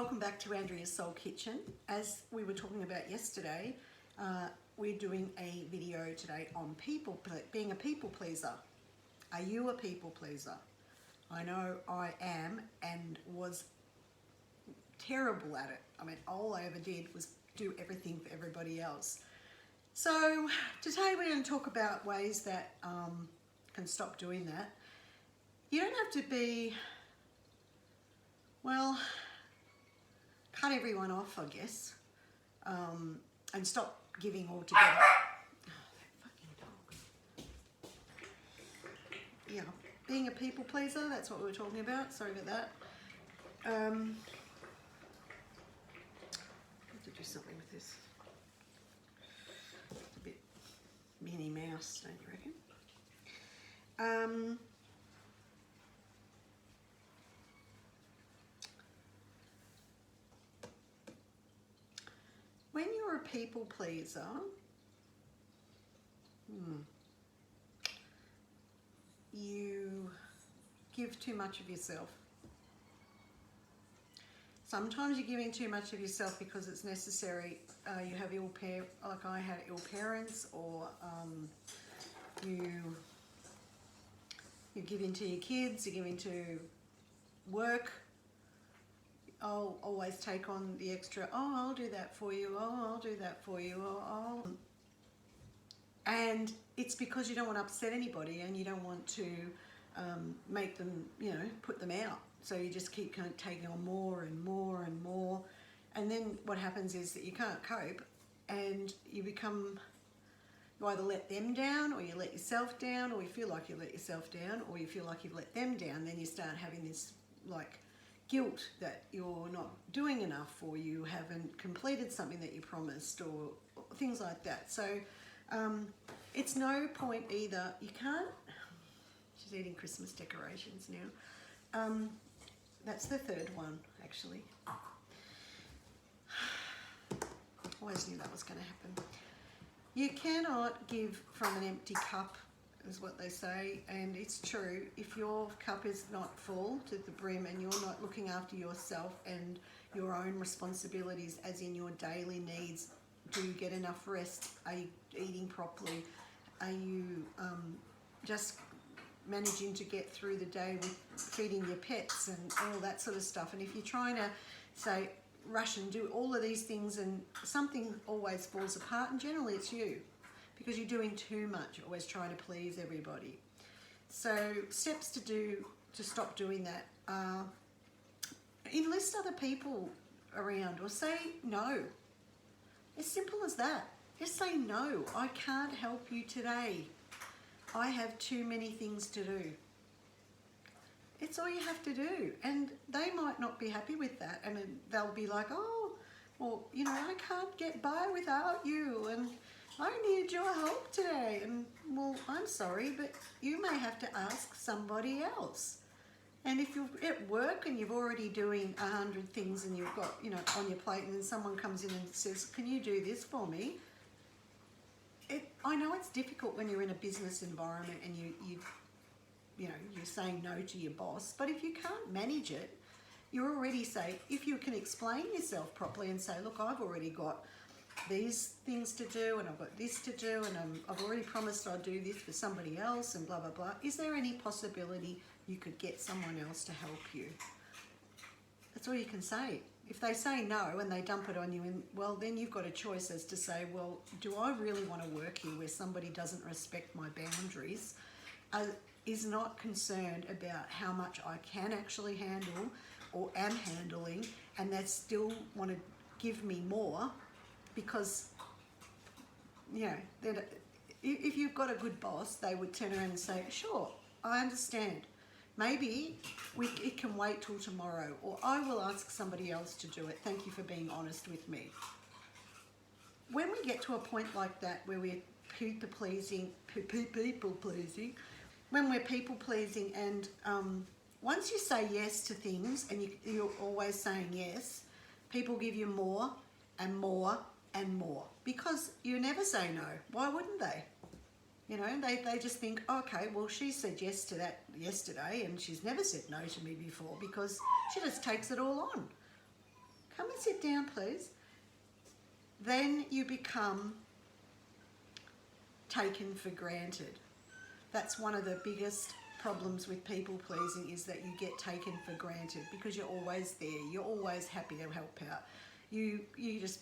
welcome back to Andrea's Soul Kitchen. As we were talking about yesterday, we're doing a video today on being a people pleaser. Are you a people pleaser? I know I am and was terrible at it. I mean, all I ever did was do everything for everybody else. So today we're going to talk about ways that can stop doing that. You don't have to be, well, cut everyone off, I guess, and stop giving altogether. Oh, that fucking dog. Yeah, being a people pleaser, that's what we were talking about. Sorry about that. I have to do something with this. It's a bit Minnie Mouse, don't you reckon? When you're a people pleaser, you give too much of yourself. Sometimes you're giving too much of yourself because it's necessary. You have like I had ill parents, or you give in to your kids, you give into work. I'll always take on the extra, oh, I'll do that for you, oh, I'll do that for you, oh. And it's because you don't want to upset anybody and you don't want to make them, put them out. So you just keep kind of taking on more and more and more. And then what happens is that you can't cope and you either let them down, or you let yourself down, or you feel like you let yourself down, or you feel like you've let them down. Then you start having this guilt that you're not doing enough, or you haven't completed something that you promised, or things like that. So it's no point either. You can't. She's eating Christmas decorations now. That's the third one, actually. Always knew that was going to happen. You cannot give from an empty cup, is what they say, and it's true. If your cup is not full to the brim and you're not looking after yourself and your own responsibilities, as in your daily needs, do you get enough rest? Are you eating properly? Are you just managing to get through the day with feeding your pets and all that sort of stuff? And if you're trying to say rush and do all of these things and something always falls apart, and generally it's you, because you're doing too much, always trying to please everybody. So steps to stop doing that are enlist other people around, or say no. As simple as that. Just say no. I can't help you today. I have too many things to do. It's all you have to do. And they might not be happy with that. And they'll be like, oh, well, I can't get by without you. And I need your help today. And, well, I'm sorry, but you may have to ask somebody else. And if you're at work and you're already doing 100 things and you've got, on your plate, and then someone comes in and says, can you do this for me? I know it's difficult when you're in a business environment and you're saying no to your boss, but if you can't manage it, if you can explain yourself properly and say, look, I've already got these things to do, and I've got this to do, and I've already promised I'll do this for somebody else, and blah, blah, blah. Is there any possibility you could get someone else to help you? That's all you can say. If they say no and they dump it on you, well, then you've got a choice as to say, well, do I really want to work here where somebody doesn't respect my boundaries, is not concerned about how much I can actually handle or am handling, and they still want to give me more? Because, if you've got a good boss, they would turn around and say, sure, I understand. Maybe it can wait till tomorrow, or I will ask somebody else to do it. Thank you for being honest with me. When we get to a point like that where we're people pleasing, and once you say yes to things and you're always saying yes, people give you more and more and more, because you never say no. Why wouldn't they? They just think, okay, well, she said yes to that yesterday and she's never said no to me before, because she just takes it all on. sit down, please. Then you become taken for granted. That's one of the biggest problems with people pleasing, is that you get taken for granted because you're always there. You're always happy to help out. You just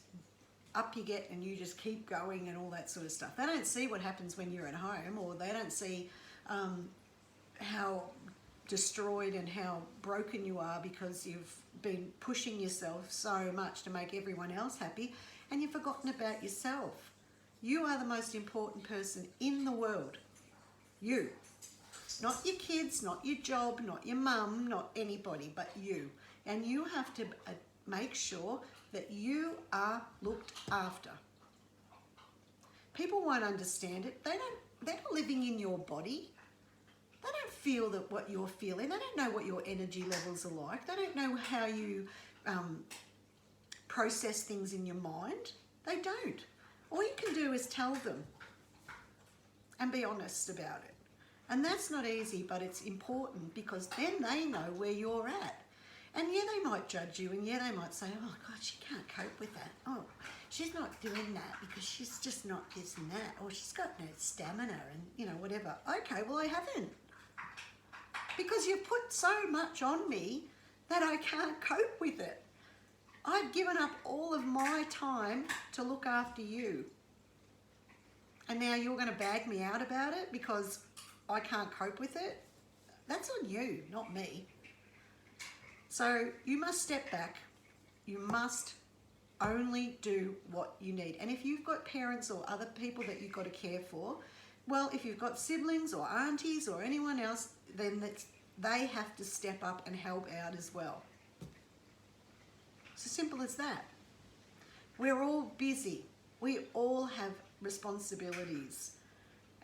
up you get and you just keep going and all that sort of stuff. They don't see what happens when you're at home, or they don't see how destroyed and how broken you are because you've been pushing yourself so much to make everyone else happy, and you've forgotten about yourself. You are the most important person in the world. You. Not your kids, not your job, not your mum, not anybody, but you. And you have to make sure that you are looked after. People won't understand it. They're not living in your body. They don't feel that what you're feeling. They don't know what your energy levels are like. They don't know how you process things in your mind. They don't. All you can do is tell them and be honest about it. And that's not easy, but it's important, because then they know where you're at. And yeah, they might judge you, and yeah, they might say, oh God, she can't cope with that. Oh, she's not doing that because she's just not this and that, or she's got no stamina and, you know, whatever. Okay, well, I haven't. Because you've put so much on me that I can't cope with it. I've given up all of my time to look after you. And now you're going to bag me out about it because I can't cope with it? That's on you, not me. So you must step back. You must only do what you need. And if you've got parents or other people that you've got to care for, well, if you've got siblings or aunties or anyone else, then they have to step up and help out as well. It's as simple as that. We're all busy. We all have responsibilities.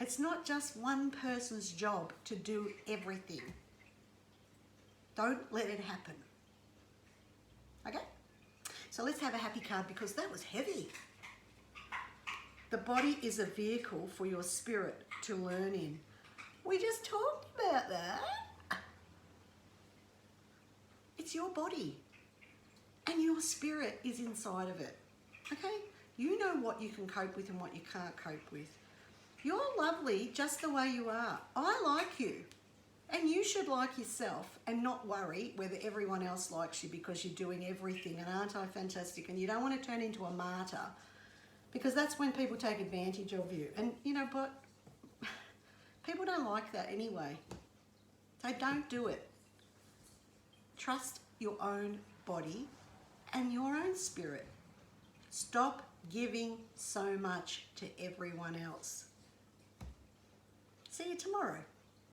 It's not just one person's job to do everything. Don't let it happen. Okay? So let's have a happy card, because that was heavy. The body is a vehicle for your spirit to learn in. We just talked about that. It's your body. And your spirit is inside of it. Okay? You know what you can cope with and what you can't cope with. You're lovely just the way you are. I like you. And you should like yourself and not worry whether everyone else likes you because you're doing everything, and aren't I fantastic? And you don't want to turn into a martyr, because that's when people take advantage of you. And you know what? People don't like that anyway. So don't do it. Trust your own body and your own spirit. Stop giving so much to everyone else. See you tomorrow.